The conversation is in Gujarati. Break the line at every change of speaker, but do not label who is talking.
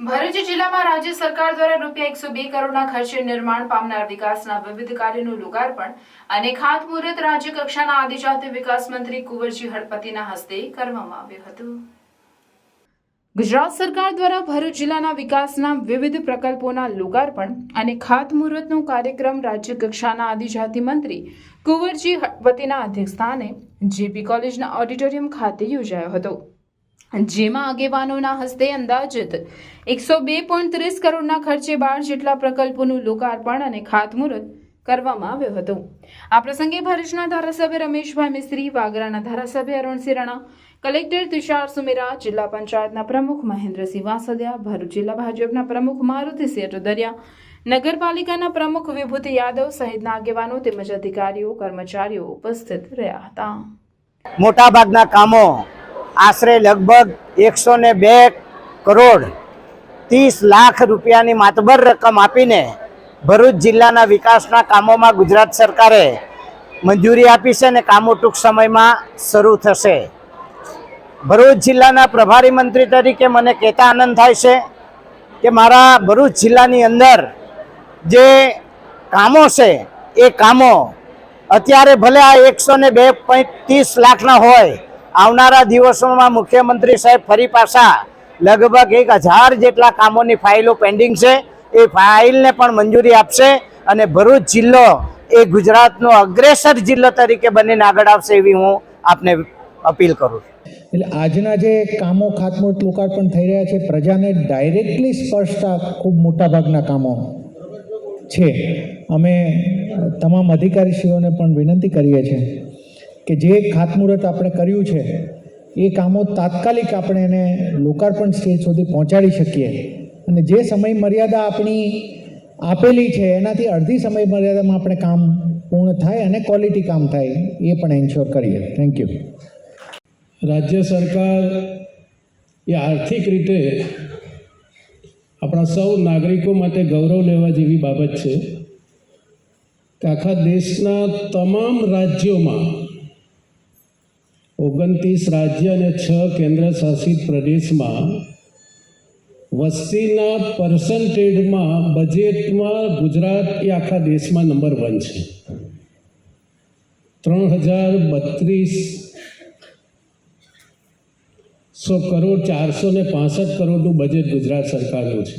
ભરૂચ જિલ્લામાં રાજ્ય સરકાર દ્વારા રૂપિયા 102 કરોડના ખર્ચે નિર્માણ પામનાર વિકાસના વિવિધ કાર્યોનું લોકાર્પણ અને ખાતમુહૂર્ત રાજ્ય કક્ષાના આદિજાતિ વિકાસ મંત્રી કુંવરજી હળપતિના હસ્તે કરવામાં આવ્યું હતું। ગુજરાત સરકાર દ્વારા ભરૂચ જિલ્લાના વિકાસના વિવિધ પ્રકલ્પોના લોકાર્પણ અને ખાતમુહૂર્તનો કાર્યક્રમ રાજ્ય કક્ષાના આદિજાતિ મંત્રી કુંવરજી હળપતિના અધ્યક્ષસ્થાને જેપી કોલેજના ઓડિટોરિયમ ખાતે યોજાયો હતો, જેમાં આગેવાનોના હસ્તે અંદાજિત 102.30 કરોડના ખર્ચે 12 જેટલા પ્રકલ્પોનું લોકાર્પણ અને ખાતમુહૂર્ત કરવામાં આવ્યું હતું। આ પ્રસંગે ભરૂચના ધારાસભ્ય રમેશભાઈ મિસ્ત્રી, વાગરાના ધારાસભ્ય અરુણસિંહ રાણા, કલેક્ટર તુષાર સુમેરા, જિલ્લા પંચાયતના પ્રમુખ મહેન્દ્રસિંહ વાસદિયા, ભરૂચ જિલ્લા ભાજપના પ્રમુખ મારુતિસિંહ અટોદરિયા, નગરપાલિકાના પ્રમુખ વિભૂતિ યાદવ સહિતના આગેવાનો તેમજ અધિકારીઓ કર્મચારીઓ ઉપસ્થિત રહ્યા હતા।
મોટાભાગના કામો આશરે લગભગ 102 કરોડ 30 લાખ રૂપિયાની માતબર રકમ આપીને ભરૂચ જિલ્લાના વિકાસના કામોમાં ગુજરાત સરકારે મંજૂરી આપી છે અને કામો ટૂંક સમયમાં શરૂ થશે। ભરૂચ જિલ્લાના પ્રભારી મંત્રી તરીકે મને કહેતા આનંદ થાય છે કે મારા ભરૂચ જિલ્લાની અંદર જે કામો છે એ કામો અત્યારે ભલે આ 102.30 લાખના હોય, આવનારા દિવસોમાં મુખ્યમંત્રી સાહેબ ફરી પાછા લગભગ 1000 જેટલા કામોની ફાઇલો પેન્ડિંગ છે, એ ફાઇલને પણ મંજૂરી આપશે અને ભરૂચ જિલ્લો એ ગુજરાતનો અગ્રેસર જિલ્લો તરીકે બનીને આગળ આવશે એવી હું આપને અપીલ કરું છું।
એટલે આજના જે કામો ખાતમુહૂર્ત લોકાર્પણ થઈ રહ્યા છે, પ્રજાને ડાયરેક્ટલી સ્પર્શતા ખૂબ મોટાભાગના કામો છે। અમે તમામ અધિકારીશ્રીઓને પણ વિનંતી કરીએ છીએ કે જે ખાતમુહૂર્ત આપણે કર્યું છે એ કામો તાત્કાલિક આપણે એને લોકાર્પણ સ્ટેજ સુધી પહોંચાડી શકીએ અને જે સમય મર્યાદા આપણી આપેલી છે એનાથી અડધી સમય મર્યાદામાં આપણે કામ પૂર્ણ થાય અને ક્વોલિટી કામ થાય એ પણ એન્શ્યોર કરીએ। Thank you.
રાજ્ય સરકાર એ આર્થિક રીતે આપણા સૌ નાગરિકો માટે ગૌરવ લેવા જેવી બાબત છે કે આખા દેશના તમામ રાજ્યોમાં 29 રાજ્ય અને 6 કેન્દ્ર શાસિત પ્રદેશમાં વસ્તીના પર્સન્ટેજમાં બજેટમાં ગુજરાત એ આખા દેશમાં નંબર 1 છે। 3,32,100 કરોડ 465 કરોડનું બજેટ ગુજરાત સરકારનું છે।